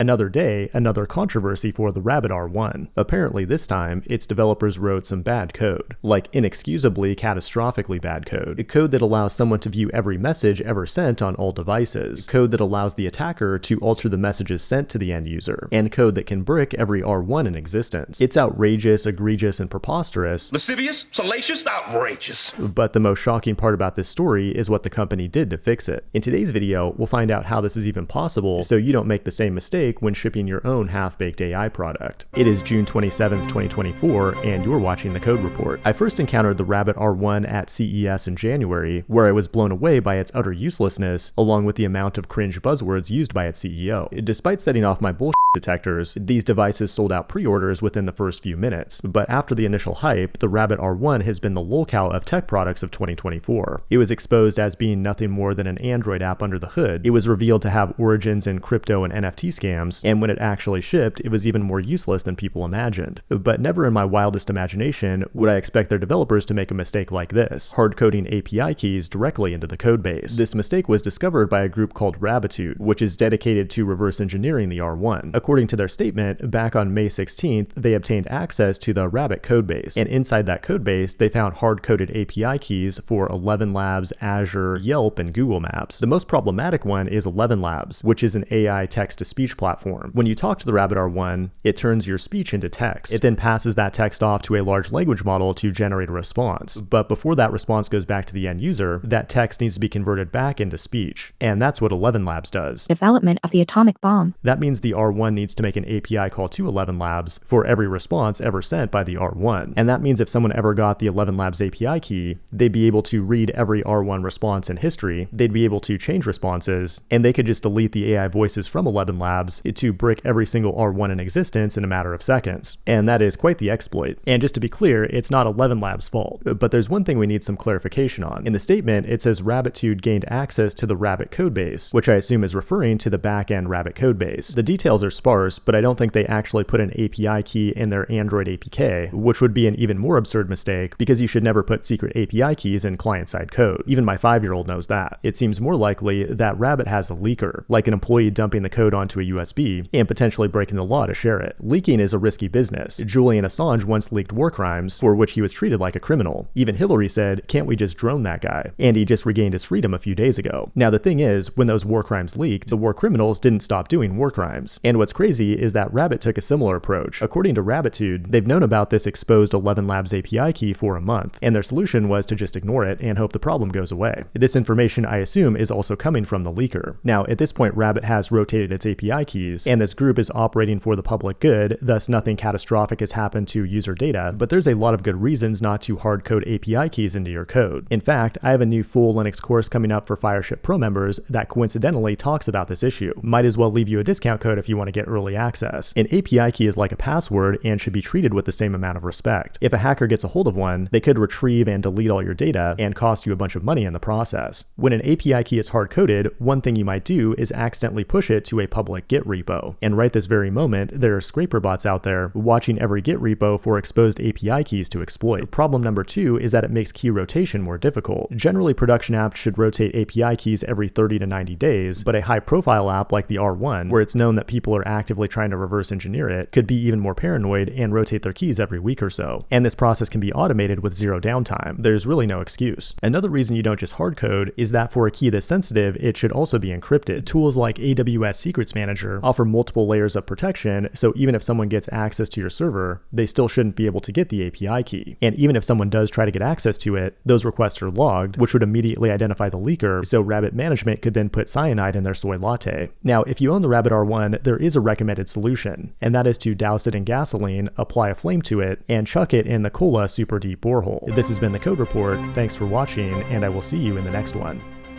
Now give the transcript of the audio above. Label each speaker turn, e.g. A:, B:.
A: Another day, another controversy for the Rabbit R1. Apparently this time, its developers wrote some bad code, like inexcusably catastrophically bad code. Code that allows someone to view every message ever sent on all devices. Code that allows the attacker to alter the messages sent to the end user. And code that can brick every R1 in existence. It's outrageous, egregious, and preposterous.
B: Lascivious, salacious, outrageous.
A: But the most shocking part about this story is what the company did to fix it. In today's video, we'll find out how this is even possible so you don't make the same mistake when shipping your own half-baked AI product. It is June 27th, 2024, and you're watching the Code Report. I first encountered the Rabbit R1 at CES in January, where I was blown away by its utter uselessness, along with the amount of cringe buzzwords used by its CEO. Despite setting off my bullshit detectors, these devices sold out pre-orders within the first few minutes, but after the initial hype, the Rabbit R1 has been the lolcow of tech products of 2024. It was exposed as being nothing more than an Android app under the hood. It was revealed to have origins in crypto and NFT scams, and when it actually shipped, it was even more useless than people imagined. But never in my wildest imagination would I expect their developers to make a mistake like this, hard-coding API keys directly into the codebase. This mistake was discovered by a group called Rabbitude, which is dedicated to reverse engineering the R1. According to their statement, back on May 16th, they obtained access to the Rabbit codebase, and inside that codebase, they found hard-coded API keys for 11 Labs, Azure, Yelp, and Google Maps. The most problematic one is 11 Labs, which is an AI text-to-speech platform. When you talk to the Rabbit R1, it turns your speech into text. It then passes that text off to a large language model to generate a response. But before that response goes back to the end user, that text needs to be converted back into speech. And that's what 11 Labs does.
C: Development of the atomic bomb.
A: That means the R1 needs to make an API call to 11 Labs for every response ever sent by the R1. And that means if someone ever got the 11 Labs API key, they'd be able to read every R1 response in history, they'd be able to change responses, and they could just delete the AI voices from 11 Labs to brick every single R1 in existence in a matter of seconds. And that is quite the exploit. And just to be clear, it's not 11 Labs' fault. But there's one thing we need some clarification on. In the statement, it says Rabbitude gained access to the Rabbit codebase, which I assume is referring to the back-end Rabbit codebase. The details are sparse, but I don't think they actually put an API key in their Android APK, which would be an even more absurd mistake because you should never put secret API keys in client-side code. Even my 5-year-old knows that. It seems more likely that Rabbit has a leaker, like an employee dumping the code onto a USB, and potentially breaking the law to share it. Leaking is a risky business. Julian Assange once leaked war crimes, for which he was treated like a criminal. Even Hillary said, "Can't we just drone that guy?" And he just regained his freedom a few days ago. Now the thing is, when those war crimes leaked, the war criminals didn't stop doing war crimes. And what's crazy is that Rabbit took a similar approach. According to Rabbitude, they've known about this exposed 11 Labs API key for a month, and their solution was to just ignore it and hope the problem goes away. This information, I assume, is also coming from the leaker. Now, at this point, Rabbit has rotated its API keys, and this group is operating for the public good, thus nothing catastrophic has happened to user data, but there's a lot of good reasons not to hard-code API keys into your code. In fact, I have a new full Linux course coming up for Fireship Pro members that coincidentally talks about this issue. Might as well leave you a discount code if you want to get early access. An API key is like a password and should be treated with the same amount of respect. If a hacker gets a hold of one, they could retrieve and delete all your data and cost you a bunch of money in the process. When an API key is hard-coded, one thing you might do is accidentally push it to a public Git repo. And right this very moment, there are scraper bots out there watching every Git repo for exposed API keys to exploit. Problem number 2 is that it makes key rotation more difficult. Generally, production apps should rotate API keys every 30 to 90 days, but a high-profile app like the R1, where it's known that people are actively trying to reverse engineer it, could be even more paranoid and rotate their keys every week or so. And this process can be automated with zero downtime. There's really no excuse. Another reason you don't just hardcode is that for a key this sensitive, it should also be encrypted. Tools like AWS Secrets Manager offer multiple layers of protection, so even if someone gets access to your server, they still shouldn't be able to get the API key. And even if someone does try to get access to it, those requests are logged, which would immediately identify the leaker, so Rabbit management could then put cyanide in their soy latte. Now, if you own the Rabbit R1, there is a recommended solution, and that is to douse it in gasoline, apply a flame to it, and chuck it in the Kola super deep borehole. This has been the Code Report. Thanks for watching, and I will see you in the next one.